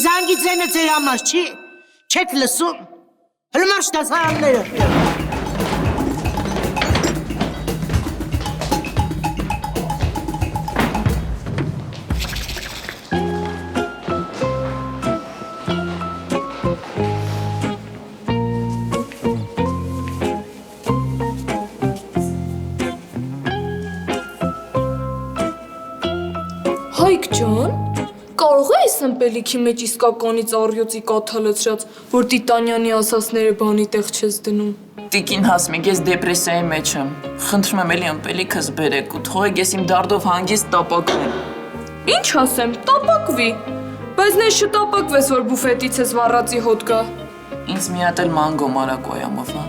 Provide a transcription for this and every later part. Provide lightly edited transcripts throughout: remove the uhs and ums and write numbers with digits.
զանգի ձենը ձեր համար չի, չեք լսում, հլմաշ դասարանները։ Հայկ ջան, կարող է այս ըմպելիքի մեջ իսկականից առյուծի կաթալեցրած, որ Տիտանյանի ասասները բանի տեղ չես դնում։ Տիկին Հասմիկ, ես դեպրեսիայի մեջ եմ։ Խնդրում եմ էլի ըմպելիքս բերեք ու թողեք ես իմ դարդով հանգիստ տապակվեմ։ Ինչ ասեմ, տապակվի։ Բայց նես չտապակվես, որ բուֆետից ես վառածի հոտ գա։ Ինձ մի հատ էլ մանգո մարակոյամով, հա։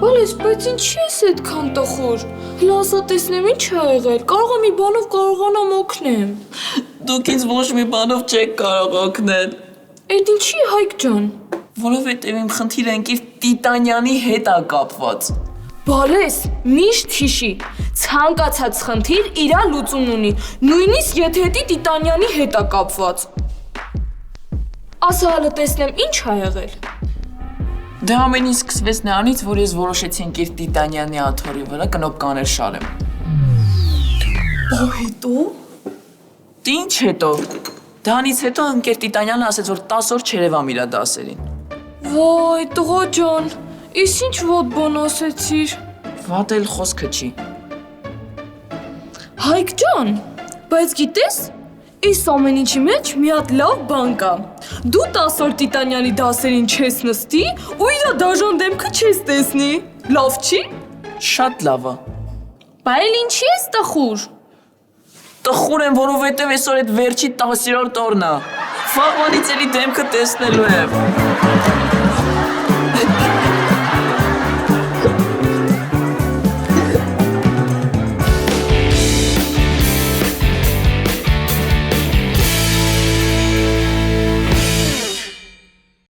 Բալես, բայց ինչի ես այդքան տխուր։ Հլասա տեսնեմ ինչ ա եղել, կարող եմ մի բանով կարողանամ օգնեմ։ Դուք ինձ ոչ մի բանով չեք կարող օգնել։ Էդ ինչի Հայկ ջան։ Որովհետև իմ խնդիրը ընկիր Տիտանյանի հետ ա կապված։ Բալես, միշտ հիշի, ցանկացած խնդիր իրա լուծումն ունի, նույնիսկ եթե դա Տիտանյանի հետ ա կապված։ Ասա հələ տեսնեմ ինչ ա եղել։ Դե ամեն ինչ սկսվեց նրանից, որ ես որոշեցի ընկիր Տիտանյանի աթոռի վրա կնոպկաներ շարեմ։ Հետո։ Դե ինչ հետո։ Դրանից հետո ընկեր Տիտանյանը ասեց, որ 10 օր չերևամ իրա դասերին։ Վայ, տղա ջան, ես ինչ ոտ բան ասեցիր։ Վատ էլ խոսքը չի։ Հայկ ջան, բայց գիտես, այս ամեն ինչի մեջ մի հատ լավ բան կա։ Դու 10 օր Տիտանյանի դասերին չես նստի ու իրա դաժան դեմքը չես տեսնի։ Լավ չի։ Շատ լավ է։ Բայց ինչի ես տխուր։ Տխուր եմ, որովհետև այսօր այդ վերջի 10-րդ օրն է։ Վաղվանից էլի դեմքը տեսնելու եմ։